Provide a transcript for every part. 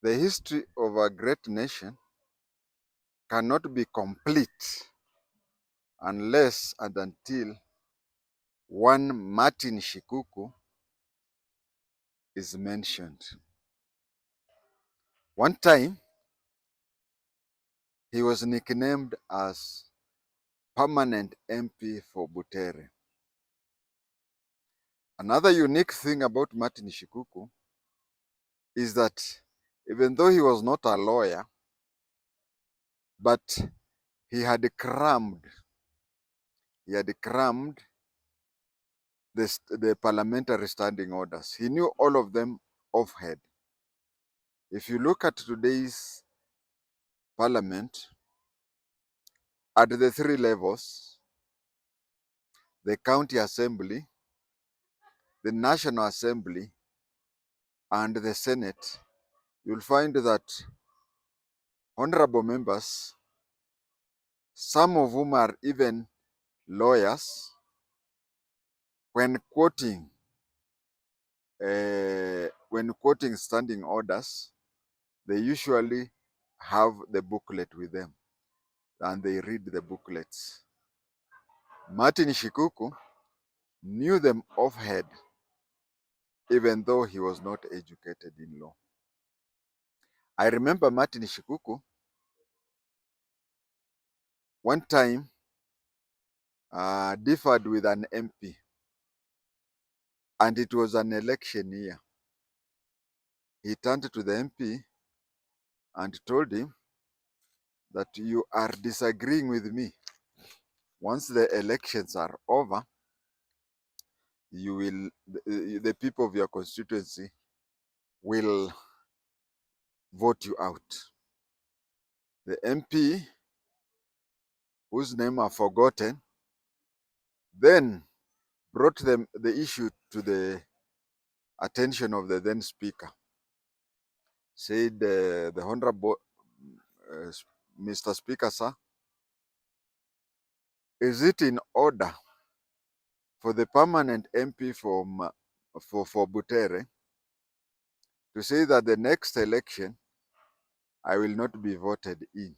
The history of a great nation cannot be complete unless and until one Martin Shikuku is mentioned. One time, he was nicknamed as permanent MP for BUTERE. Another unique thing about Martin Shikuku is that even though he was not a lawyer, but he had crammed the parliamentary standing orders. He knew all of them off head. If you look at today's parliament, at the three levels, the county assembly, the national assembly, and the senate, you'll find that honorable members, some of whom are even lawyers, when quoting standing orders, they usually have the booklet with them and they read the booklets. Martin Shikuku knew them off head, even though he was not educated in law. I remember Martin Shikuku one time differed with an MP, and it was an election year. He turned to the MP and told him that you are disagreeing with me. Once the elections are over, the people of your constituency will vote you out. The MP, whose name I've forgotten, then brought the issue to the attention of the then speaker. Said, the Honorable Mr. Speaker, sir, is it in order for the permanent MP for BUTERE to say that the next election I will not be voted in?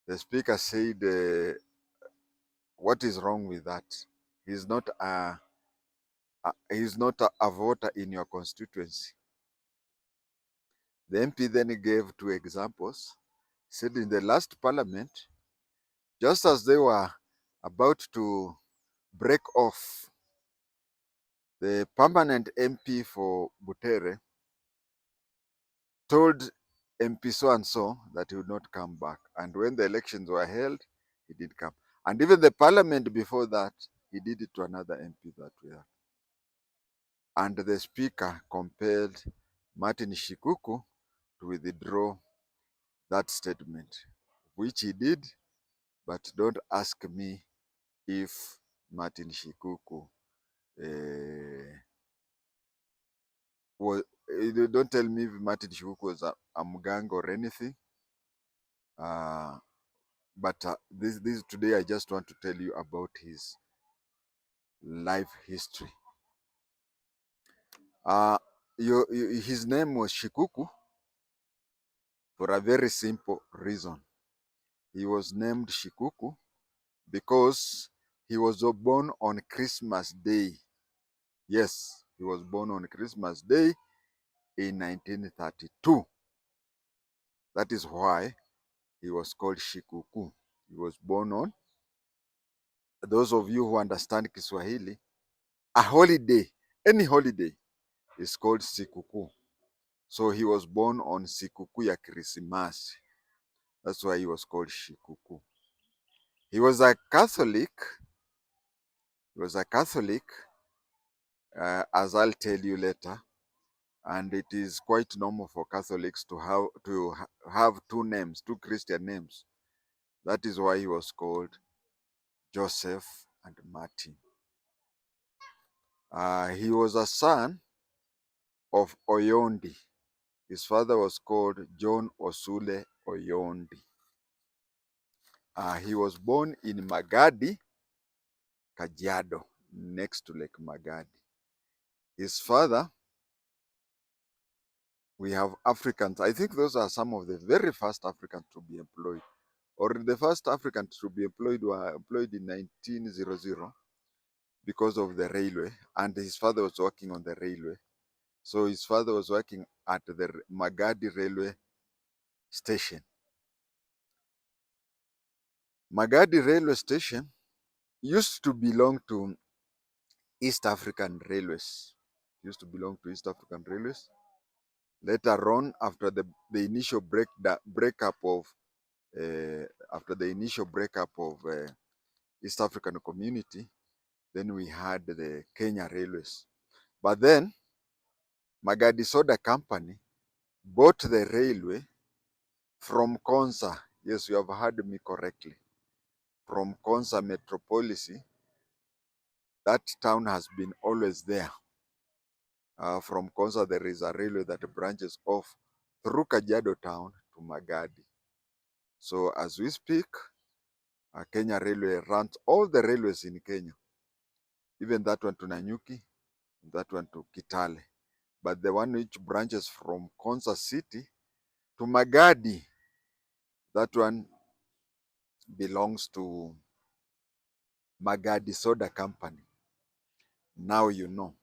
The speaker said, what is wrong with that? He's not a voter in your constituency. The MP then gave two examples. He said in the last parliament, just as they were about to break off, the permanent MP for BUTERE told MP so and so that he would not come back. And when the elections were held, he did come. And even the parliament before that, he did it to another MP that way. And the speaker compelled Martin Shikuku to withdraw that statement, which he did, but don't ask me if Martin Shikuku don't tell me if Martin Shikuku was a mganga or anything. But this today I just want to tell you about his life history. His name was Shikuku for a very simple reason. He was named Shikuku because he was born on Christmas Day. Yes, he was born on Christmas Day in 1932. That is why he was called Shikuku. He was born on, those of you who understand Kiswahili, a holiday, any holiday is called Sikuku. So he was born on Sikuku ya Krismasi. That's why he was called Shikuku. He was a Catholic. As I'll tell you later. And it is quite normal for Catholics to have two names, two Christian names. That is why he was called Joseph and Martin. He was a son of Oyondi. His father was called John Osule Oyondi. He was born in Magadi, Kajiado, next to Lake Magadi. His father We have Africans. I think those are some of the very first Africans to be employed. Or the first Africans to be employed were employed in 1900 because of the railway, and his father was working on the railway. So his father was working at the Magadi railway station. Magadi railway station used to belong to East African Railways. Used to belong to East African Railways. Later on, after the initial breakup of after the initial breakup of East African community, then we had the Kenya Railways. But then Magadi Soda Company bought the railway from Konza. Yes, you have heard me correctly. From Konza Metropolis, that town has been always there. From Konza, there is a railway that branches off through Kajiado town to Magadi. So as we speak, Kenya Railway runs all the railways in Kenya, even that one to Nanyuki, that one to Kitale. But the one which branches from Konza City to Magadi, that one belongs to Magadi Soda Company. Now you know.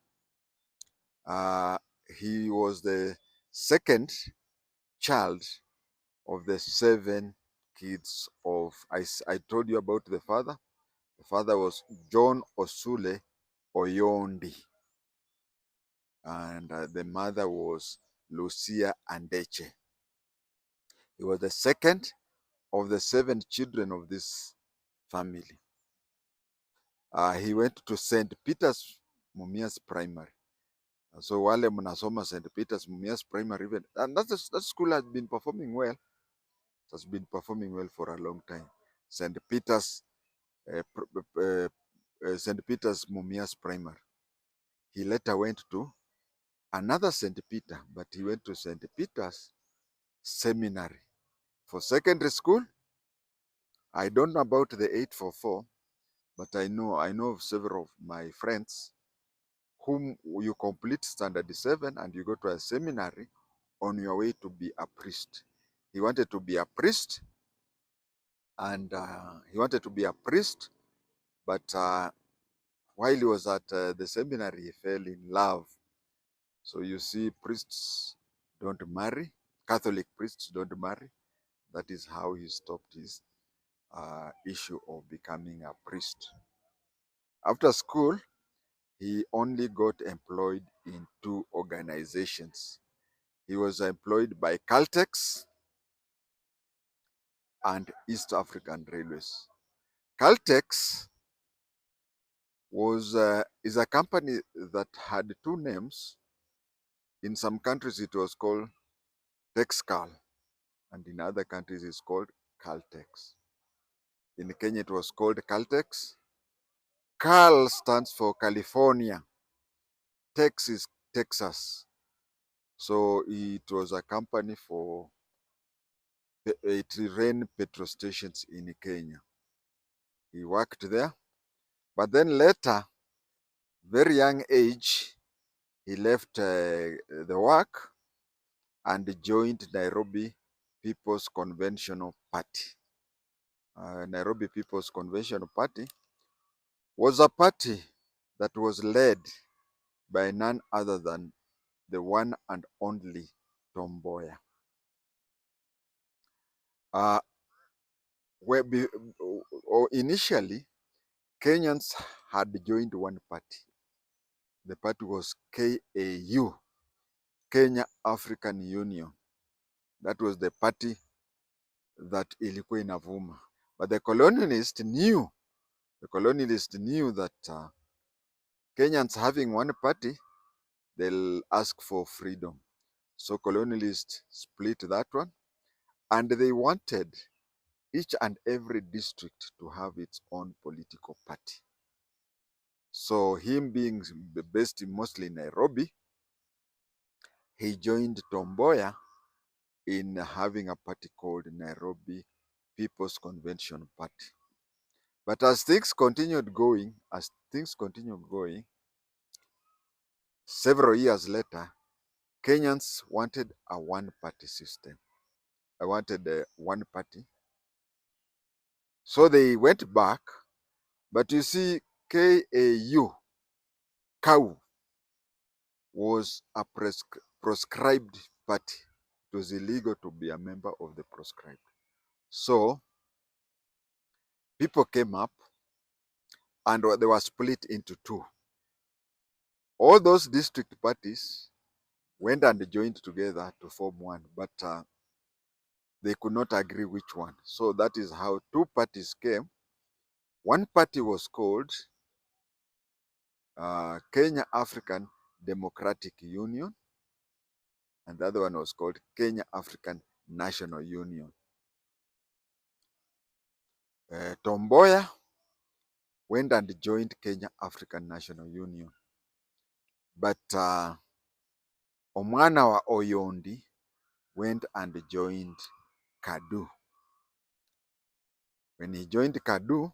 He was the second child of the 7 kids of, I told you about the father. The father was John Osule Oyondi, and the mother was Lucia Andeche. He was the second of the 7 children of this family. He went to St. Peter's Mumias Primary. So wale mnasoma St. Peter's Mumias Primary, even, and that school has been performing well. It has been performing well for a long time. St. Peter's St. Peter's Mumias Primary. He later went to another St. Peter, but he went to St. Peter's Seminary. For secondary school, I don't know about the 844, but I know of several of my friends whom you complete standard 7 and you go to a seminary on your way to be a priest. He wanted to be a priest, and but while he was at the seminary, he fell in love. So you see, priests don't marry. Catholic priests don't marry. That is how he stopped his issue of becoming a priest. After school, he only got employed in 2 organizations. He was employed by Caltex and East African Railways. Caltex is a company that had 2 names. In some countries, it was called Texcal, and in other countries, it's called Caltex. In Kenya, it was called Caltex. Cal stands for California. Tex is Texas. So it was a company it ran petrol stations in Kenya. He worked there, but then later, very young age, he left the work and joined Nairobi People's Conventional Party. Nairobi People's Conventional Party was a party that was led by none other than the one and only Tom Mboya. Uh, Initially, Kenyans had joined one party. The party was KAU, Kenya African Union. That was the party that ilikuwa inavuma. But the colonialists knew that Kenyans having one party, they'll ask for freedom. So colonialists split that one, and they wanted each and every district to have its own political party. So him being based mostly in Nairobi, he joined Tom Mboya in having a party called Nairobi People's Convention Party. But as things continued going, several years later, Kenyans wanted a one-party system. I wanted a one party. So they went back, but you see, KAU was a proscribed party. It was illegal to be a member of the proscribed. So people came up and they were split into two. All those district parties went and joined together to form one, but they could not agree which one. So that is how two parties came. One party was called Kenya African Democratic Union, and the other one was called Kenya African National Union. Tom Mboya went and joined Kenya African National Union, but Omwana wa Oyondi went and joined KADU. When he joined KADU,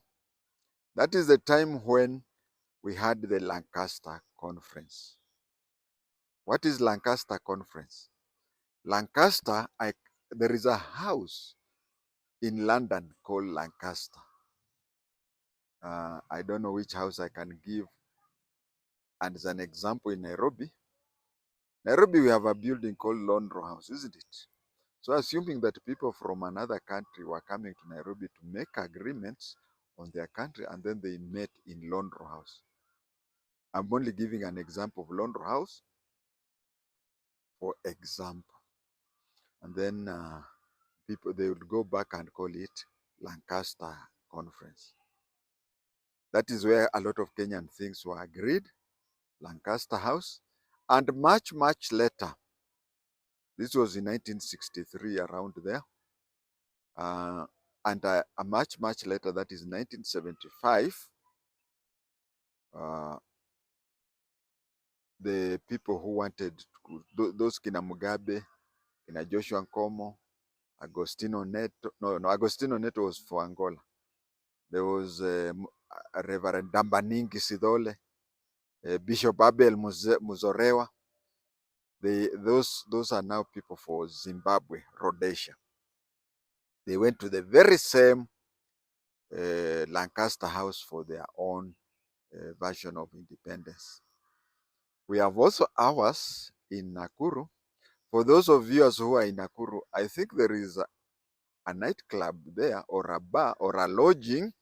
that is the time when we had the Lancaster Conference. What is Lancaster Conference? Lancaster, there is a house in London called Lancaster. I don't know which house I can give. And as an example, in Nairobi, we have a building called Londro House, isn't it? So assuming that people from another country were coming to Nairobi to make agreements on their country, and then they met in Londro House. I'm only giving an example of Londro House for example. And then they would go back and call it Lancaster Conference. That is where a lot of Kenyan things were agreed, Lancaster House. And much, much later, this was in 1963, around there, and much, much later, that is 1975, the people who wanted, those Kina Mugabe, Kina Joshua Nkomo, Agostino Neto, no, Agostino Neto was for Angola. There was Reverend Dambaningi Sidole, Bishop Abel Muzorewa. Those are now people for Zimbabwe, Rhodesia. They went to the very same Lancaster House for their own version of independence. We have also ours in Nakuru. For those of viewers who are in Nakuru, I think there is a nightclub there, or a bar, or a lodging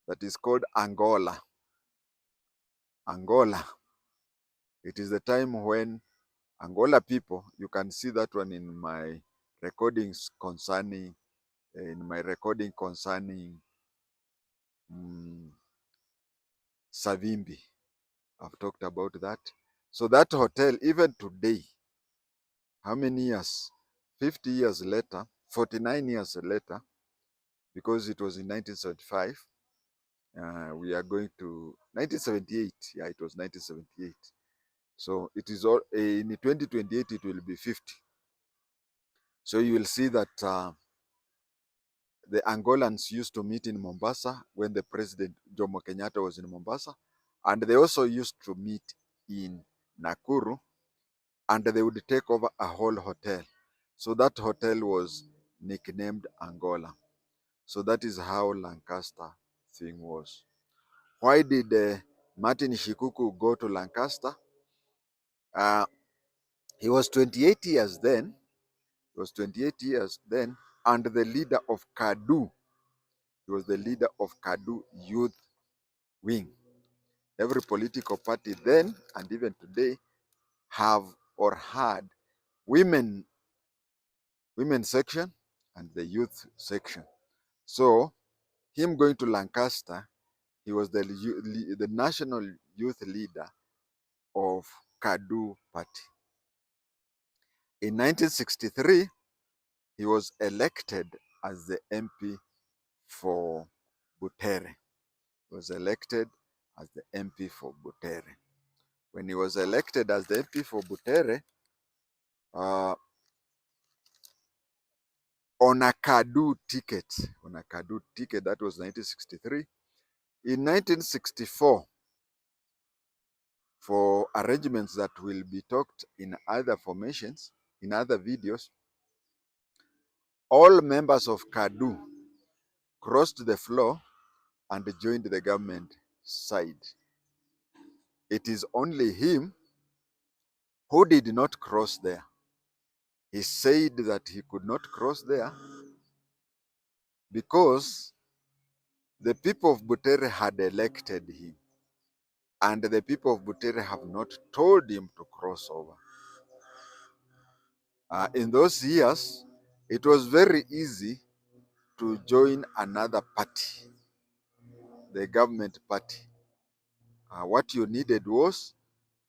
that is called Angola. Angola. It is the time when Angola people, you can see that one in my recordings concerning, Savimbi. I've talked about that. So that hotel, even today, how many years? 50 years later, 49 years later, because it was in 1975, we are going to 1978. Yeah, it was 1978. So it is all in 2028, it will be 50. So you will see that the Angolans used to meet in Mombasa when the President Jomo Kenyatta was in Mombasa, and they also used to meet in Nakuru, and they would take over a whole hotel. So that hotel was nicknamed Angola. So that is how Lancaster thing was. Why did Martin Shikuku go to Lancaster? He was 28 years then. He was 28 years then, and the leader of KADU. He was the leader of KADU Youth Wing. Every political party then and even today have or had women section and the youth section. So him going to Lancaster, he was the national youth leader of KADU party. In 1963, he was elected as the MP for BUTERE. He was elected as the MP for BUTERE. When he was elected as the MP for BUTERE, on a KADU ticket, that was 1963. In 1964, for arrangements that will be talked in other formations, in other videos, all members of KADU crossed the floor and joined the government side. It is only him who did not cross there. He said that he could not cross there because the people of BUTERE had elected him, and the people of BUTERE have not told him to cross over. In those years, it was very easy to join another party, the government party. What you needed was,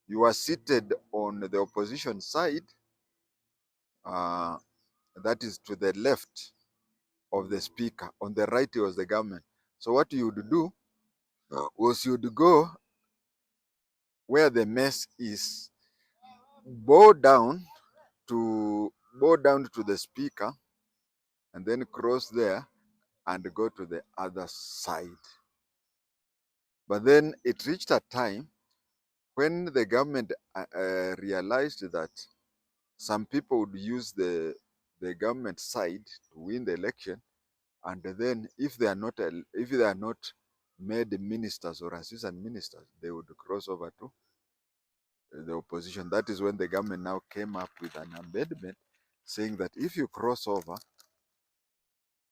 you were seated on the opposition side, that is to the left of the speaker. On the right was the government. So what you would do was you'd go where the mess is, bow down to the speaker, and then cross there and go to the other side. But then it reached a time when the government realized that some people would use the government side to win the election, and then if they are not made ministers or assistant ministers, they would cross over to the opposition. That is when the government now came up with an amendment saying that if you cross over,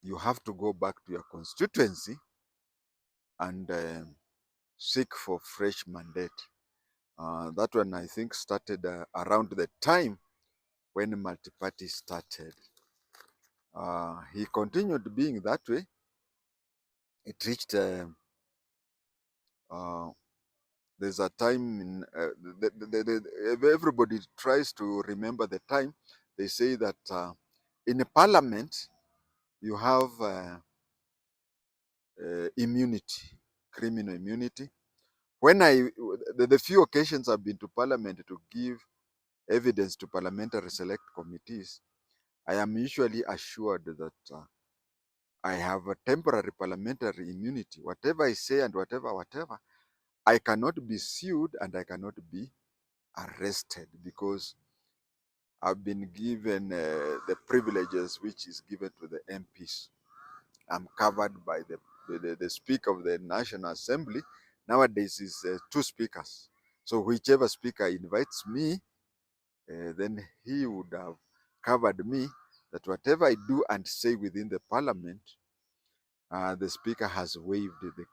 you have to go back to your constituency and seek for fresh mandate. That one, I think, started around the time when multi-party started. He continued being that way. It reached, there's a time in, everybody tries to remember the time. They say that in a parliament, you have immunity, criminal immunity. When the few occasions I've been to parliament to give evidence to parliamentary select committees, I am usually assured that I have a temporary parliamentary immunity. Whatever I say and whatever, I cannot be sued and I cannot be arrested because I've been given the privileges which is given to the MPs. I'm covered by the Speaker of the National Assembly. Nowadays is 2 speakers. So whichever speaker invites me, then he would have covered me, that whatever I do and say within the parliament, the speaker has waived the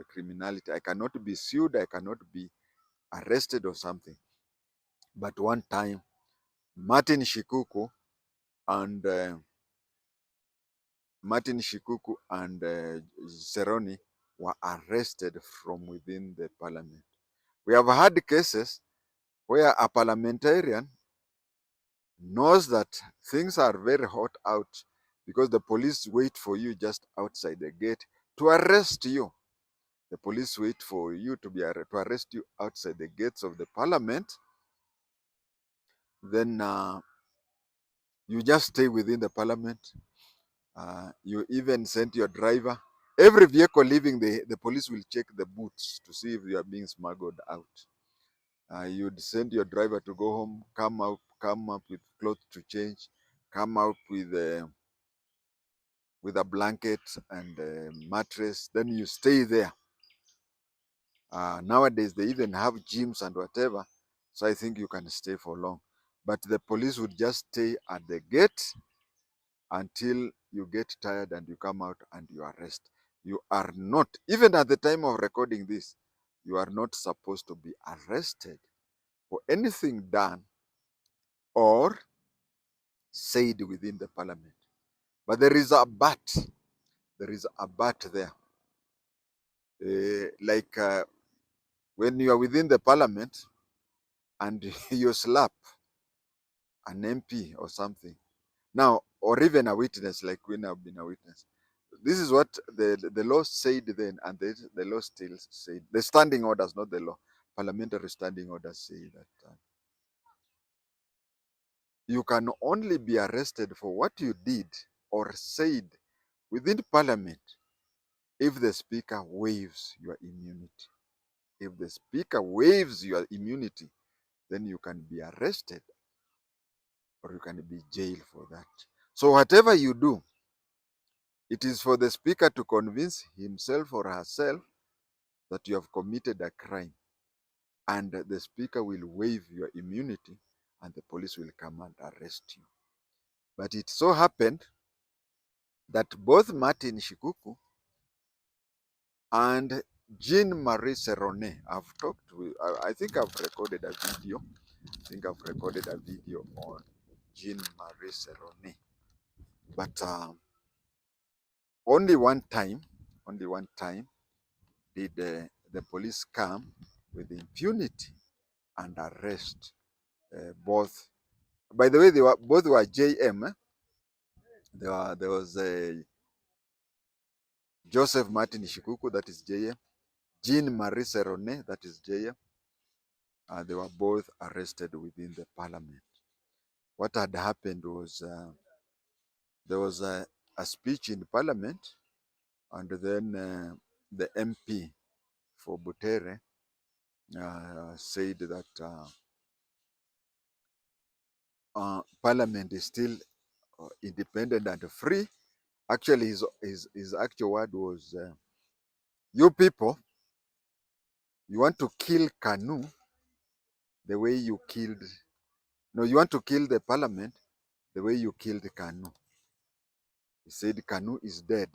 criminality. I cannot be sued, I cannot be arrested or something. But one time, Martin Shikuku and Seroni were arrested from within the parliament. We have had cases where a parliamentarian knows that things are very hot out because the police wait for you just outside the gate to arrest you. The police wait for you to arrest you outside the gates of the parliament. Then you just stay within the parliament. You even send your driver. Every vehicle leaving, the police will check the boots to see if you are being smuggled out. You'd send your driver to go home, come up with clothes to change, come out with a blanket and a mattress. Then you stay there. Nowadays, they even have gyms and whatever. So I think you can stay for long. But the police would just stay at the gate until you get tired and you come out and you arrest. You are not, even at the time of recording this, you are not supposed to be arrested for anything done or said within the parliament. But there is a but. There is a but there. Like when you are within the parliament and you slap an MP or something. Now, or even a witness, like when I've been a witness. This is what the law said then, and the law still said. The standing orders, not the law. Parliamentary standing orders say that you can only be arrested for what you did or said within parliament if the speaker waives your immunity. If the speaker waives your immunity, then you can be arrested or you can be jailed for that. So whatever you do, it is for the speaker to convince himself or herself that you have committed a crime, and the speaker will waive your immunity and the police will come and arrest you. But it so happened that both Martin Shikuku and Jean-Marie Serone, I've talked with, I think I've recorded a video. I think I've recorded a video on Jean-Marie Serone. But only one time did the police come with impunity and arrest both. By the way, both were JM. There was Joseph Martin Shikuku, that is JM. Jean-Marie Serone, that is JM. They were both arrested within the parliament. What had happened was there was a speech in parliament, and then the MP for BUTERE said that parliament is still independent and free. Actually, his actual word was, you people, you want to kill Kanu the way you killed, no, you want to kill the parliament the way you killed Kanu. He said Kanu is dead.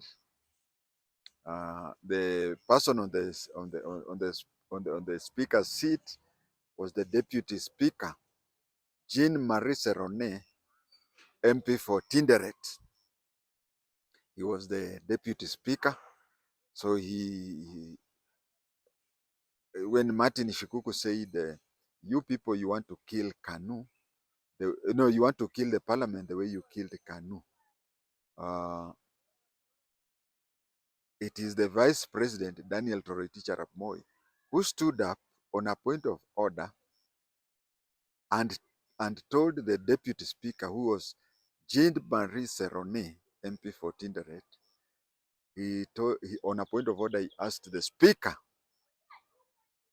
The person on the speaker's seat was the deputy speaker, Jean-Marie Serone, MP for Tinderet. He was the deputy speaker. So when Martin Shikuku said, you people, you want to kill Kanu, no, you want to kill the parliament the way you killed Kanu. It is the vice president, Daniel Toroitich arap Moi, who stood up on a point of order and told the deputy speaker, who was Jean-Marie Serone, MP for Tinderet, on a point of order, he asked the speaker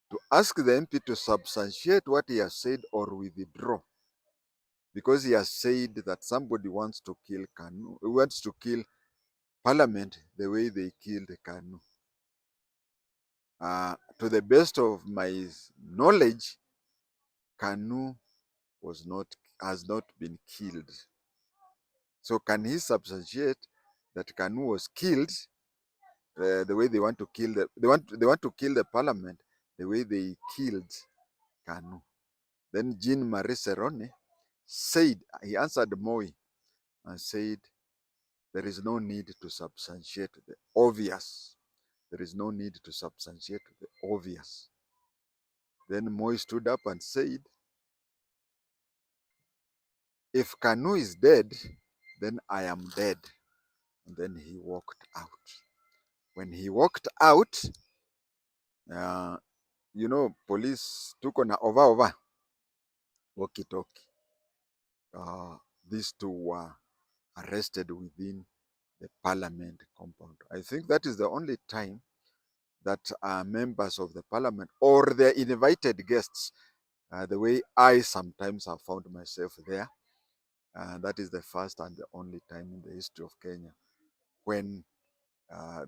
to ask the MP to substantiate what he has said or withdraw, because he has said that somebody wants to kill Kanu, wants to kill parliament the way they killed Kanu. To the best of my knowledge, Kanu has not been killed. So can he substantiate that Kanu was killed the way they want to kill they want to kill the parliament the way they killed Kanu? Then Jean-Marie Serone said, he answered Moi and said, there is no need to substantiate the obvious. There is no need to substantiate the obvious. Then Moi stood up and said, if Kanu is dead, then I am dead. And then he walked out. When he walked out, police took on a over walkie-talkie. These two were arrested within the parliament compound. I think that is the only time that members of the parliament or their invited guests, the way I sometimes have found myself there, that is the first and the only time in the history of Kenya when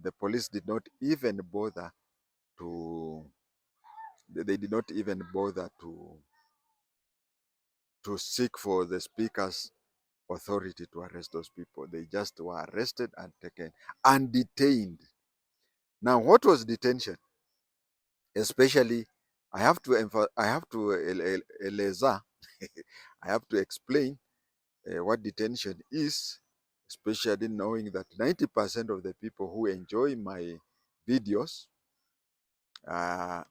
the police did not even bother they did not even bother to seek for the speaker's authority to arrest those people. They just were arrested and taken and detained. Now, what was detention? Especially, I have to I have to explain what detention is, especially knowing that 90% of the people who enjoy my videos are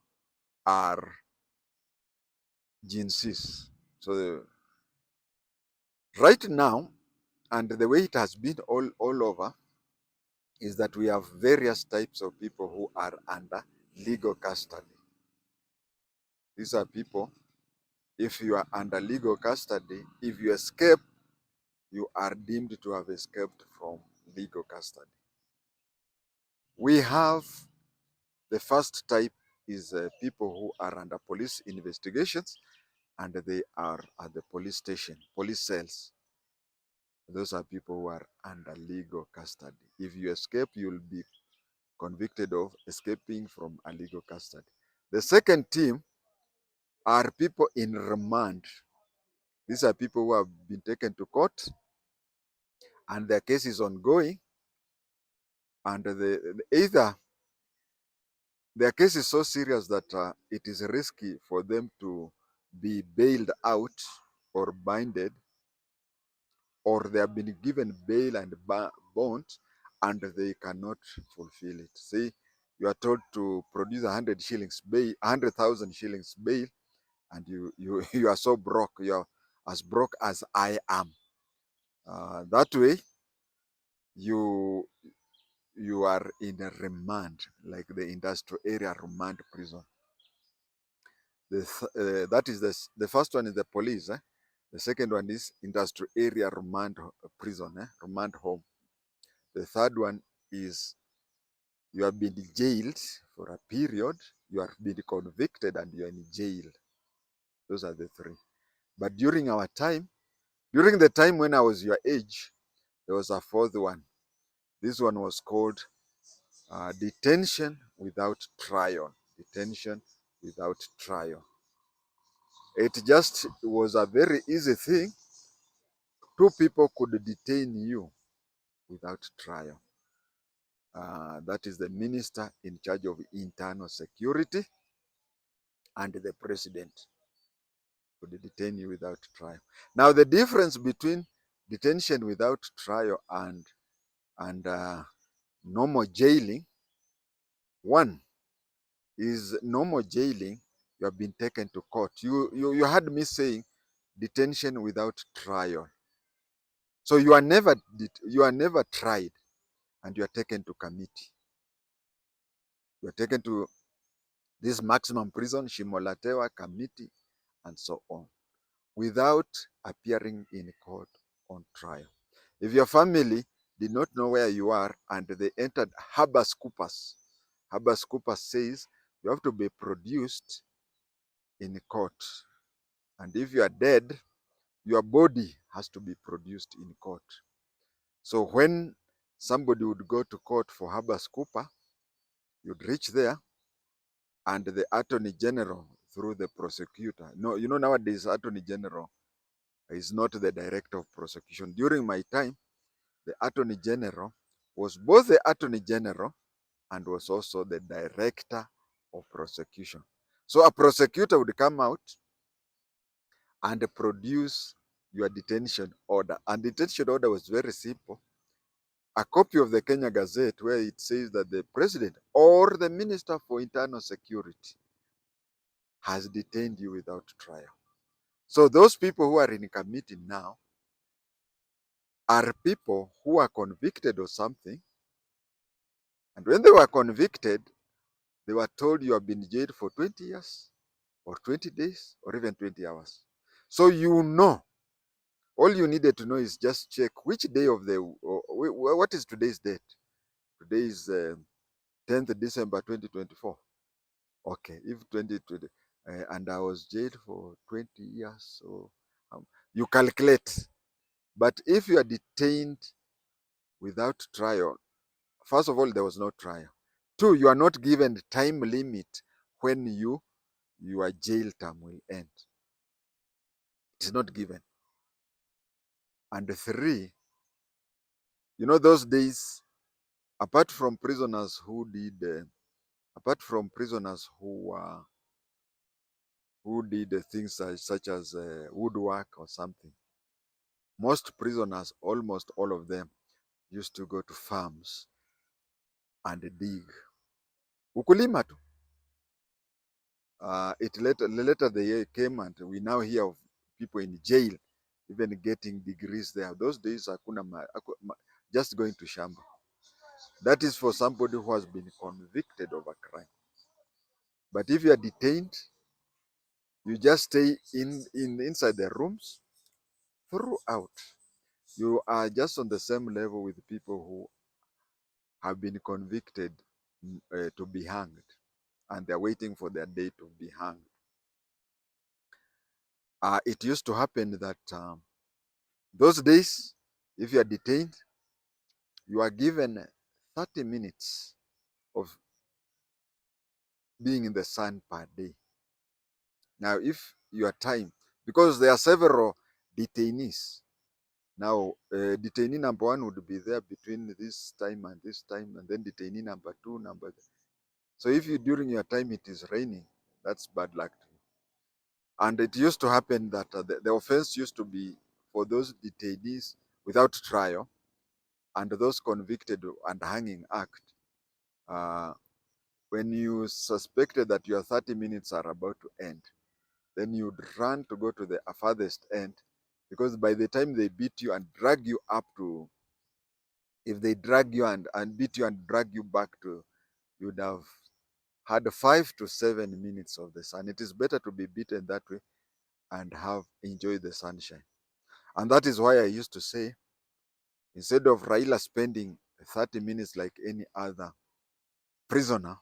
Gen Zs. So right now, and the way it has been all over, is that we have various types of people who are under legal custody. These are people, if you are under legal custody, if you escape, you are deemed to have escaped from legal custody. We have the first type is people who are under police investigations and they are at the police station, police cells. Those are people who are under legal custody. If you escape, you'll be convicted of escaping from a legal custody. The second team are people in remand. These are people who have been taken to court and their case is ongoing, and either their case is so serious that it is risky for them to be bailed out or binded, or they have been given bail and bond and they cannot fulfill it. See, you are told to produce 100 shillings bail, 100,000 shillings bail, and you are so broke, you are as broke as I am. That way, you you are in a remand, like the industrial area remand prison. That is the first one is the police. The second one is industrial area remand prison, remand home. The third one is you have been jailed for a period, you have been convicted and you are in jail. Those are the three. But during the time when I was your age, there was a fourth one. This one was called detention without trial. Detention without trial. It just was a very easy thing. Two people could detain you without trial. That is the minister in charge of internal security and the president could detain you without trial. Now, the difference between detention without trial and normal jailing, one is normal jailing, you have been taken to court. You heard me saying detention without trial. So you are never tried and you are taken to committee. You are taken to this maximum prison, Shimolatewa committee, and so on, without appearing in court on trial. If your family did not know where you are and they entered habeas corpus says you have to be produced in court. And if you are dead, your body has to be produced in court. So when somebody would go to court for habeas corpus, you'd reach there and the attorney general through the prosecutor. No, nowadays attorney general is not the director of prosecution. During my time, the attorney general was both the attorney general and was also the director of prosecution. So a prosecutor would come out and produce your detention order. And detention order was very simple. A copy of the Kenya Gazette where it says that the president or the minister for internal security has detained you without trial. So those people who are in committee now are people who are convicted of something. And when they were convicted, they were told you have been jailed for 20 years or 20 days or even 20 hours. So all you needed to know is just check which day of what is today's date? Today is 10th December 2024. Okay, if 2020, and I was jailed for 20 years, so you calculate. But if you are detained without trial, first of all, there was no trial. Two, you are not given the time limit when your jail term will end. It is not given. And three, those days, apart from prisoners who did things such as woodwork or something, most prisoners, almost all of them, used to go to farms and dig. Ukulima tu. Later the year came and we now hear of people in jail even getting degrees there. Those days, just going to shamba. That is for somebody who has been convicted of a crime. But if you are detained, you just stay inside the rooms throughout. You are just on the same level with people who have been convicted to be hanged. and they're waiting for their day to be hanged. It used to happen that those days, if you are detained, you are given 30 minutes of being in the sun per day. Now, if your time, because there are several detainees, now detainee number one would be there between this time, and then detainee number two, so if you during your time it is raining, that's bad luck to you. And it used to happen that the offense used to be for those detainees without trial and those convicted and hanging act. Uh, when you suspected that your 30 minutes are about to end, then you'd run to go to the farthest end, because by the time they beat you and drag you up to, if they drag you and beat you and drag you back to, you'd have had 5 to 7 minutes of the sun. It is better to be beaten that way and have enjoy the sunshine. And that is why I used to say, instead of Raila spending 30 minutes like any other prisoner,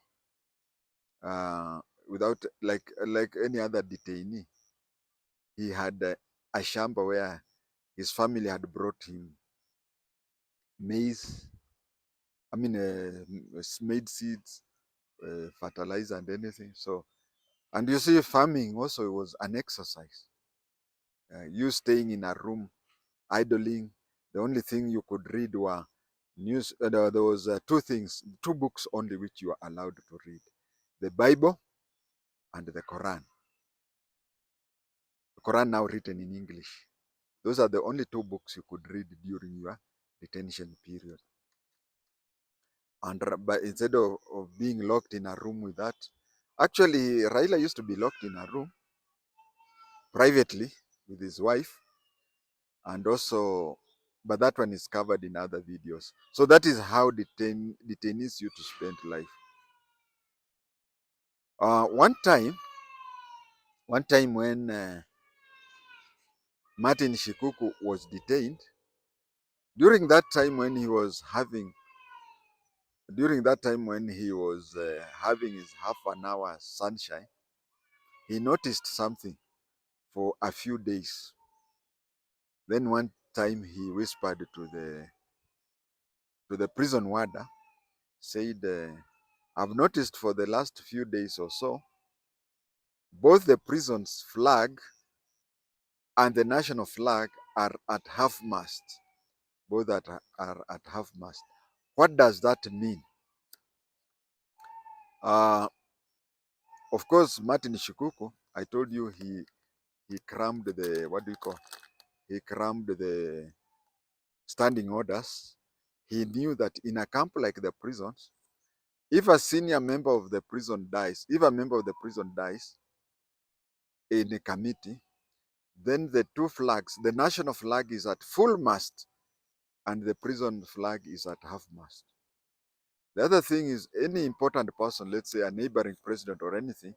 uh, without like any other detainee, he had a shamba where his family had brought him maize, made seeds, fertilizer and anything. So, and you see, farming also was an exercise. You staying in a room, idling, the only thing you could read were news. There was two books only which you are allowed to read: the Bible and the Quran. The Quran now written in English. Those are the only two books you could read during your detention period. And but instead of being locked in a room with that, actually Raila used to be locked in a room privately with his wife, and also, but that one is covered in other videos. So that is how detainees used to spend life. Uh, one time, one time when Martin Shikuku was detained, during that time when he was having, having his half an hour sunshine, he noticed something for a few days. Then one time he whispered to the prison warder, said, "I've noticed for the last few days or so, both the prison's flag and the national flag are at half mast. Both are at half mast. What does that mean?" Uh, of course, Martin Shikuku, I told you he crammed the, what do you call? He crammed the standing orders. He knew that in a camp like the prisons, if a senior member of the prison dies, if a member of the prison dies in a committee, then the two flags, the national flag is at full mast and the prison flag is at half mast. The other thing is, any important person, let's say a neighboring president or anything,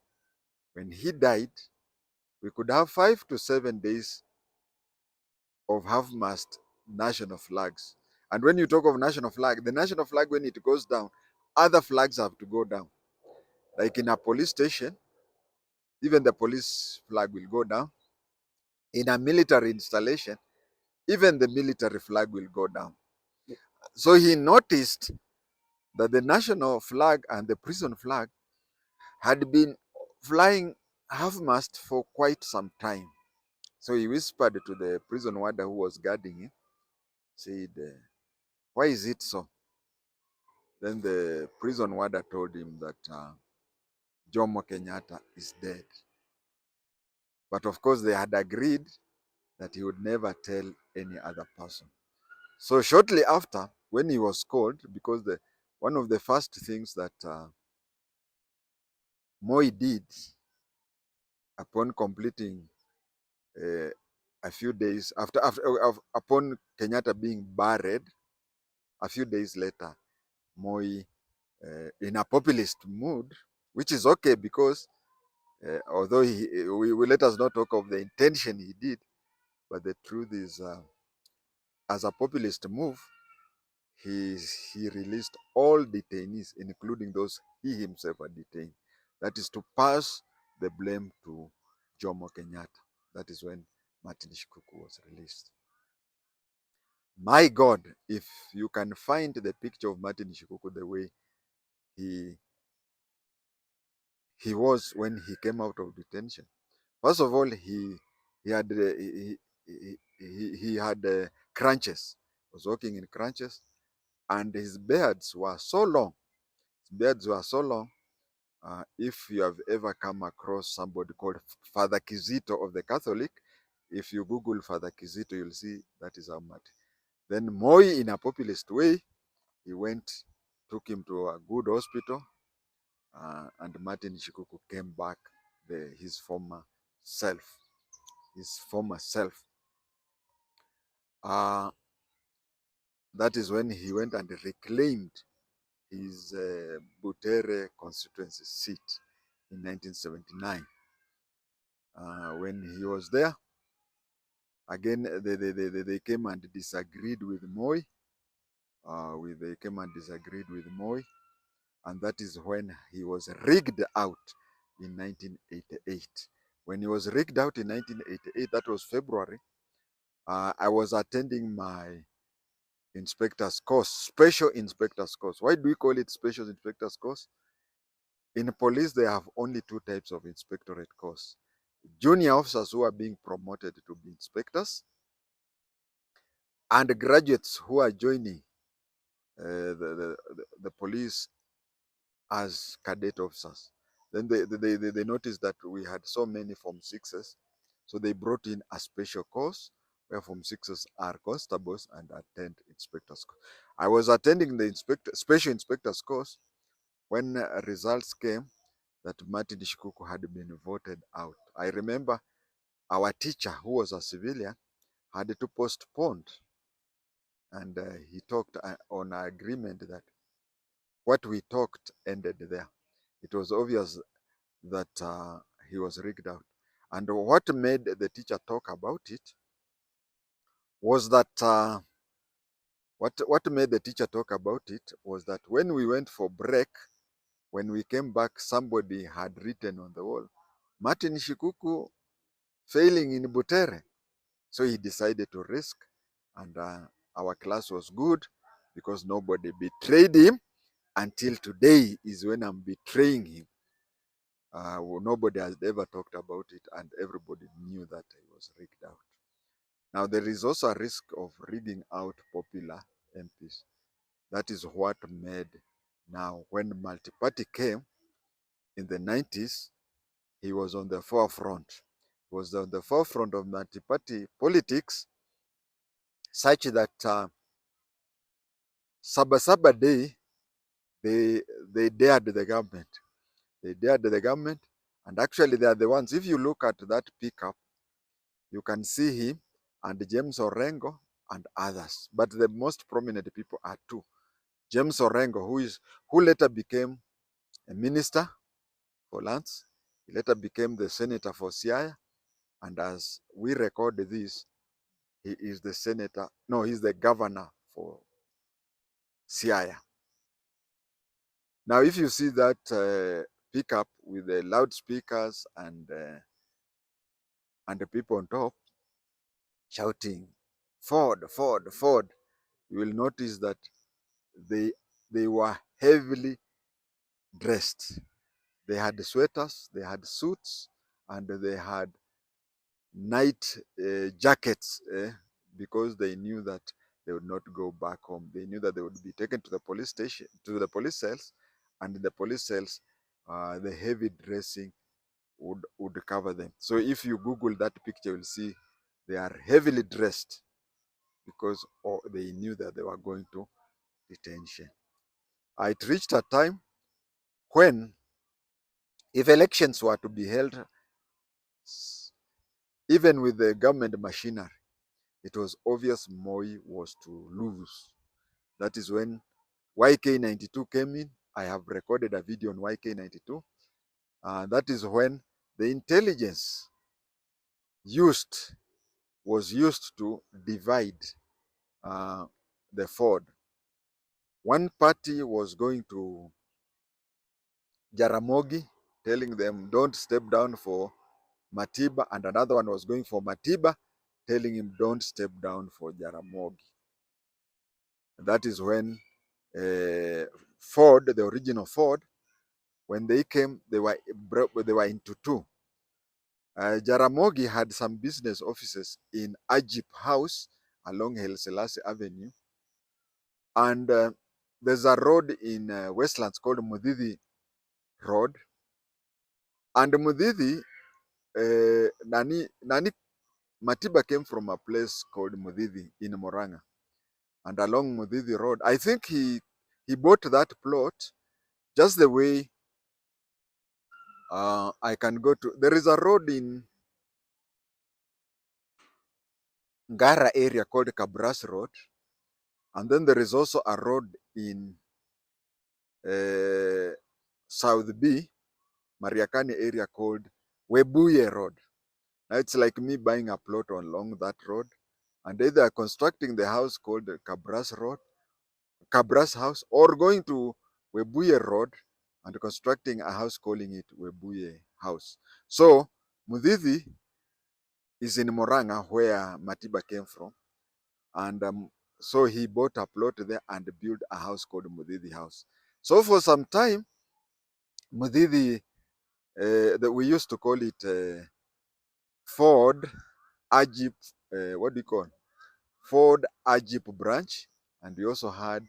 when he died, we could have 5 to 7 days of half mast national flags. And when you talk of national flag, the national flag, when it goes down, other flags have to go down. Like in a police station, even the police flag will go down. In a military installation, even the military flag will go down. So he noticed that the national flag and the prison flag had been flying half mast for quite some time. So he whispered to the prison warder who was guarding him, said, "Why is it so?" Then the prison warder told him that Jomo Kenyatta is dead. But of course, they had agreed that he would never tell any other person. So shortly after, when he was called, because one of the first things that Moi did upon completing uh, a few days upon Kenyatta being buried, a few days later, Moi, in a populist mood, which is okay because although we let us not talk of the intention he did, but the truth is, as a populist move, he released all detainees, including those he himself had detained. That is to pass the blame to Jomo Kenyatta. That is when Martin Shikuku was released. My God, if you can find the picture of Martin Shikuku the way he was when he came out of detention. First of all, he had he had crunches. He was walking in crunches, and his beards were so long. His beards were so long. If you have ever come across somebody called Father Kizito of the Catholic, if you Google Father Kizito, you'll see that is how much. Then Moi, in a populist way, he went, took him to a good hospital, and Martin Shikuku came back his former self. His former self. Uh, that is when he went and reclaimed his BUTERE constituency seat in 1979. When he was there, again, they came and disagreed with Moi. They came and disagreed with Moi, and that is when he was rigged out in 1988. When he was rigged out in 1988, that was February, I was attending my inspector's course, special inspector's course. Why do we call it special inspector's course? In police, they have only two types of inspectorate course. Junior officers who are being promoted to be inspectors, and graduates who are joining the police as cadet officers. Then they noticed that we had so many Form 6s, so they brought in a special course where Form 6s are constables and attend inspectors course. I was attending the special inspectors course when results came that Martin Shikuku had been voted out. I remember our teacher, who was a civilian, had to postpone, and he talked on an agreement that what we talked ended there. It was obvious that he was rigged out. And what made the teacher talk about it was that what made the teacher talk about it was that when we went for break, when we came back, somebody had written on the wall, Martin Shikuku failing in Butere. So he decided to risk, and our class was good because nobody betrayed him. Until today is when I'm betraying him. Nobody has ever talked about it, and everybody knew that he was rigged out. Now, there is also a risk of rigging out popular MPs. That is what made now, when multi-party came in the 90s, he was on the forefront. He was on the forefront of multi-party politics, such that Sabasaba Day, they dared the government. They dared the government, and actually they are the ones, if you look at that pickup, you can see him and James Orengo and others. But the most prominent people are two. James Orengo, who later became a minister for lands. He later became the senator for Siaya. And as we record this, he is the senator, no, he's the governor for Siaya. Now, if you see that pickup with the loudspeakers and the people on top shouting, Ford, Ford, Ford, you will notice that they were heavily dressed. They had sweaters, they had suits, and they had night jackets because they knew that they would not go back home. They knew that they would be taken to the police station, to the police cells, and in the police cells, the heavy dressing would cover them. So if you Google that picture, you'll see they are heavily dressed because they knew that they were going to detention. It reached a time when, if elections were to be held, even with the government machinery, it was obvious Moi was to lose. That is when YK92 came in. I have recorded a video on YK92. That is when the intelligence was used to divide the Ford. One party was going to Jaramogi telling them, don't step down for Matiba, and another one was going for Matiba, telling him, don't step down for Jaramogi. That is when Ford, the original Ford, when they came, they were into two. Jaramogi had some business offices in Ajip House along Haile Selassie Avenue, and there's a road in Westlands called Mudidi Road, and Mudidi, Nani Matiba came from a place called Mudidi in Moranga, and along Mudidi Road, I think he bought that plot just the way I can go to. There is a road in Ngara area called Kabras Road, and then there is also a road in South B, Mariakani area called Webuye Road. Now it's like me buying a plot along that road, and either constructing the house called Kabras Road, Kabras House, or going to Webuye Road and constructing a house calling it Webuye House. So Mudithi is in Moranga, where Matiba came from, and so he bought a plot there and built a house called Mudithi House. So for some time, Mudithi, we used to call it Ford Ajip, what do you call? Ford Ajip branch, and we also had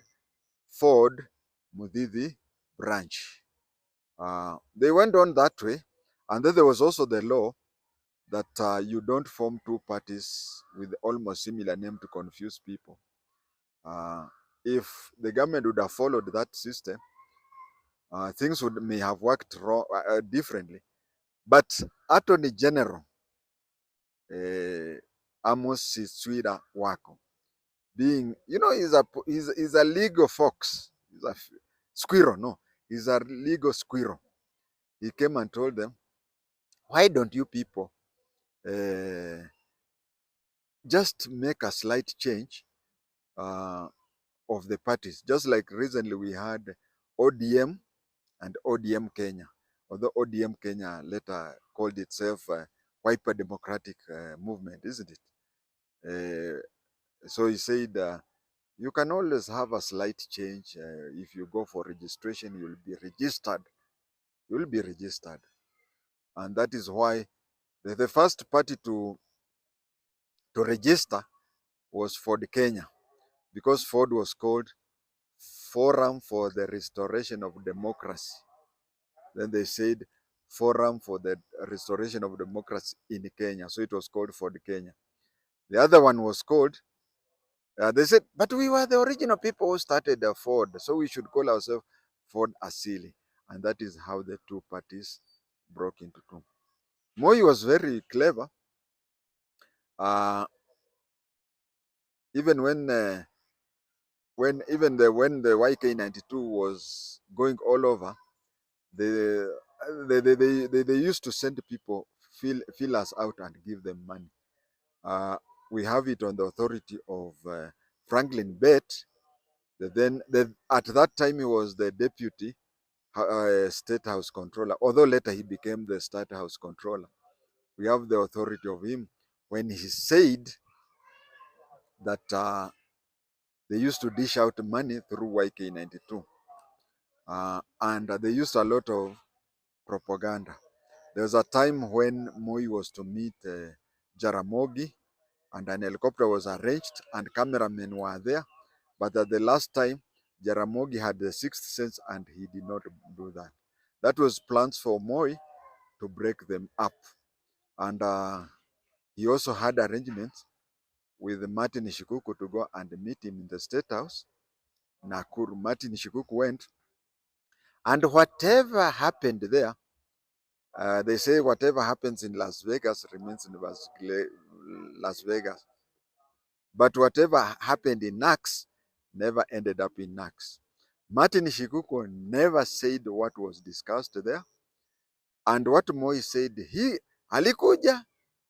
Ford Mudithi branch. They went on that way, and then there was also the law that you don't form two parties with almost similar name to confuse people. Uh, if the government would have followed that system, things may have worked differently. But Attorney General Amos Siswira Wako, being, he's a legal fox, he's a squirrel, no, he's a legal squirrel. He came and told them, why don't you people uh, just make a slight change uh, of the parties, just like recently we had ODM and ODM Kenya, although ODM Kenya later called itself Wiper Democratic Movement, isn't it? So he said, you can always have a slight change. If you go for registration, you'll be registered. You'll be registered. And that is why the first party to register was Ford Kenya, because Ford was called Forum for the Restoration of Democracy. Then they said Forum for the Restoration of Democracy in Kenya. So it was called Ford Kenya. The other one was called, they said, but we were the original people who started the Ford, so we should call ourselves Ford Asili. And that is how the two parties broke into two. Moi was very clever. Uh, even when the YK92 was going all over, they they used to send people fill us out and give them money. We have it on the authority of Franklin Bett. At that time he was the deputy state house controller, although later he became the state house controller. We have the authority of him when he said that they used to dish out money through YK92, and they used a lot of propaganda. There was a time when Moi was to meet Jaramogi, and an helicopter was arranged and cameramen were there. But at the last time, Jaramogi had the sixth sense and he did not do that. That was plans for Moi to break them up. And he also had arrangements with Martin Shikuku to go and meet him in the State House, Nakuru. Martin Shikuku went, and whatever happened there, they say whatever happens in Las Vegas remains in Las Vegas. But whatever happened in Nax never ended up in Nax. Martin Shikuku never said what was discussed there. And what Moi said, he alikuja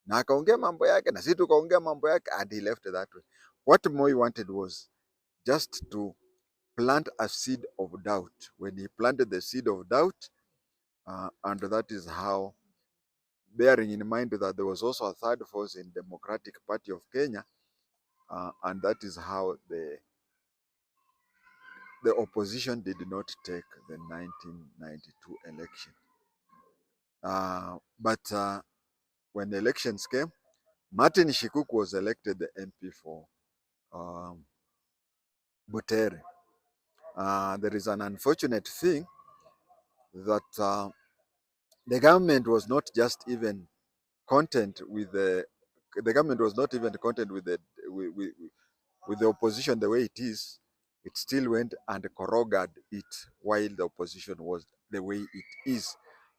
na akaongea mambo yake na sisi tukaongea mambo yake, and he left that way. What Moi wanted was just to plant a seed of doubt. When he planted the seed of doubt, and that is how, bearing in mind that there was also a third force in Democratic Party of Kenya, and that is how the opposition did not take the 1992 election. But when elections came, Martin Shikuku was elected the MP for um, BUTERE. There is an unfortunate thing that the government was not just even content with the government was not even content with with, with, with the opposition the way it is. It still went and corrogated it while the opposition was the way it is.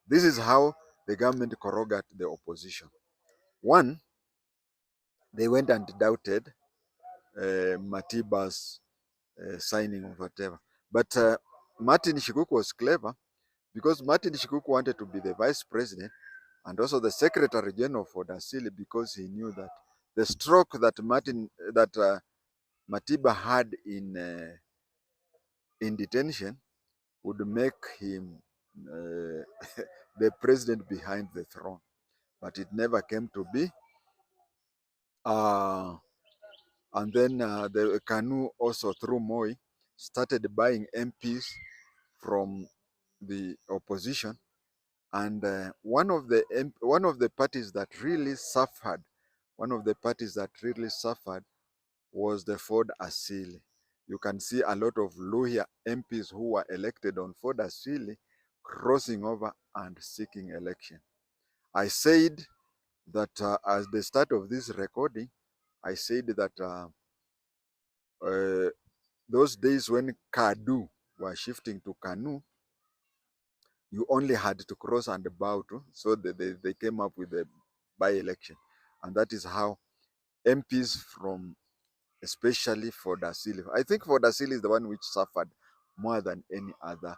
This is how the government corrogated the opposition. One, they went and doubted Matiba's signing of whatever. But Martin Shikuku was clever because Martin Shikuku wanted to be the vice president and also the secretary general for Dasili, because he knew that the stroke that Matiba had in detention would make him the president behind the throne. But it never came to be. And then the Kanu also, through Moi, started buying MPs from the opposition. And one of the parties that really suffered, was the Ford Asili. You can see a lot of Luhya MPs who were elected on Ford Asili crossing over and seeking election. I said that at the start of this recording, I said that those days when Kadu were shifting to Kanu, you only had to cross and bow to, so they came up with a by-election. And that is how MPs from, especially Ford Asili, I think Ford Asili is the one which suffered more than any other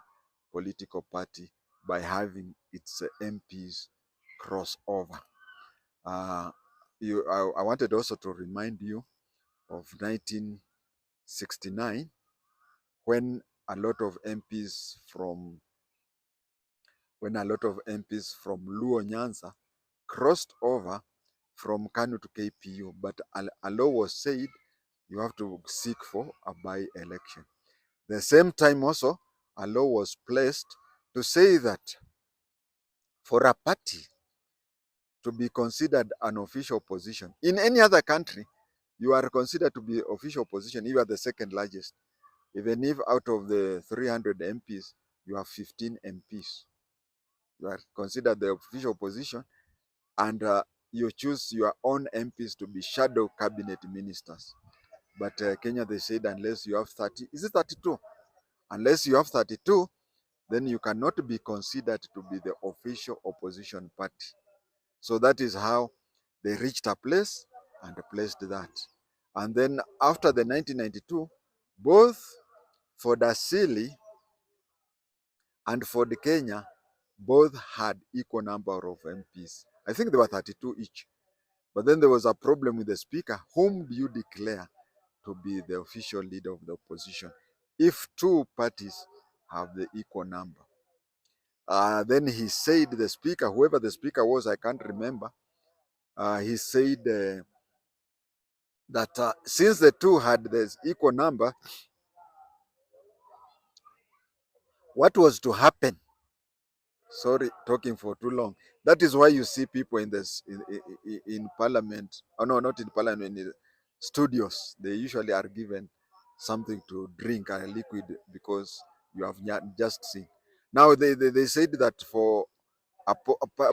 political party by having its MPs cross over. I wanted also to remind you of 1969, when a lot of MPs from Luo Nyanza crossed over from Kanu to KPU, but a law was said you have to seek for a by-election. The same time also, a law was placed to say that for a party to be considered an official position in any other country, you are considered to be official position if you are the second largest. Even if out of the 300 MPs, you have 15 MPs, you are considered the official position, and you choose your own MPs to be shadow cabinet ministers. But Kenya, they said unless you have 30, is it 32? Unless you have 32, then you cannot be considered to be the official opposition party. So that is how they reached a place and placed that. And then after the 1992, both for Dasili and for the Kenya, both had equal number of MPs. I think there were 32 each. But then there was a problem with the speaker. Whom do you declare to be the official leader of the opposition if two parties have the equal number? Then he said, the speaker, whoever the speaker was, I can't remember, he said that since the two had this equal number, what was to happen? Sorry, talking for too long. That is why you see people in parliament. Oh no, not in parliament, in the studios. They usually are given something to drink, a liquid, because you have just seen. Now they said that for a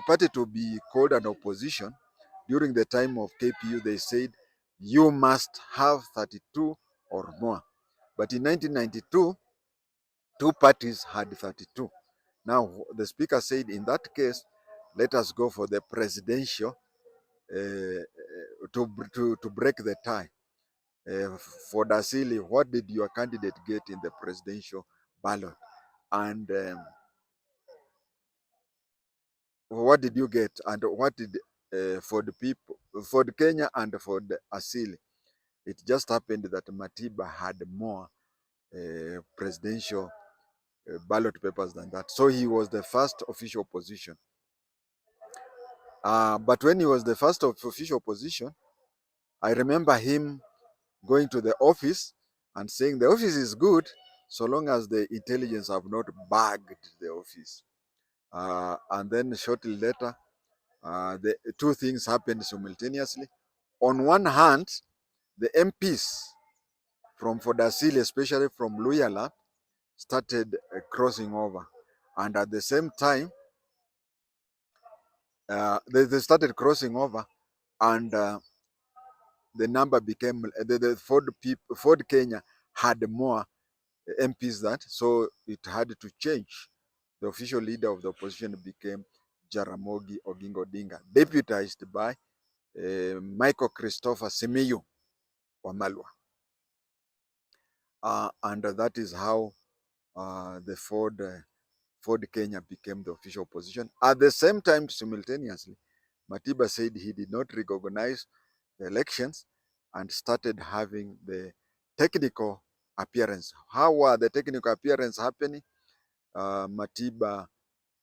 party to be called an opposition during the time of KPU, they said you must have 32 or more. But in 1992, two parties had 32. Now, the speaker said, in that case, let us go for the presidential to break the tie. For Dasili, what did your candidate get in the presidential ballot? And what did you get? And what did for the people, for the Kenya and for the Asili? It just happened that Matiba had more presidential ballot papers than that. So he was the first official position. But when he was the first of official position, I remember him going to the office and saying the office is good so long as the intelligence have not bagged the office. And then shortly later, the two things happened simultaneously. On one hand, the MPs from Fodasili, especially from Luyala, started crossing over. And at the same time, they started crossing over, and the number became the Ford Kenya had more MPs that, so it had to change. The official leader of the opposition became Jaramogi Oginga Odinga, deputized by Michael Christopher Simiyu Wamalwa. And that is how the Ford Kenya became the official opposition. At the same time, simultaneously, Matiba said he did not recognize the elections and started having the technical appearance. How were the technical appearance happening? Matiba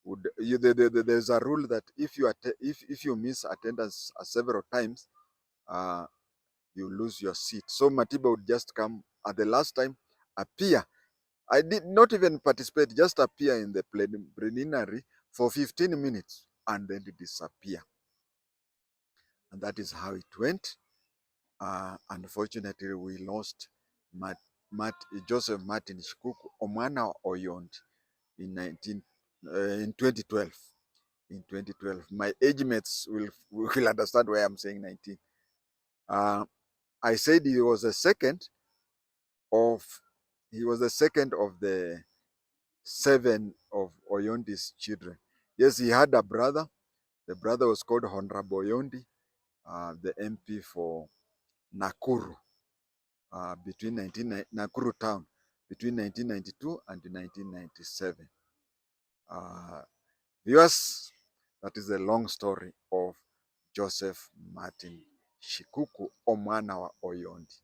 would there's a rule that if you miss attendance several times, uh, you lose your seat. So Matiba would just come at the last time, appear. I did not even participate, just appear in the preliminary for 15 minutes and then disappear. And that is how it went. Unfortunately, we lost Joseph Martin Shikuku Omwana Oyondi in 2012. In 2012, my age mates will understand why I'm saying 19. I said he was the second of the 7 of Oyondi's children. Yes, he had a brother. The brother was called Honorable Oyondi, the MP for Nakuru, Nakuru town between 1992 and 1997. Viewers, that is the long story of Joseph Martin Shikuku Omwana wa Oyondi.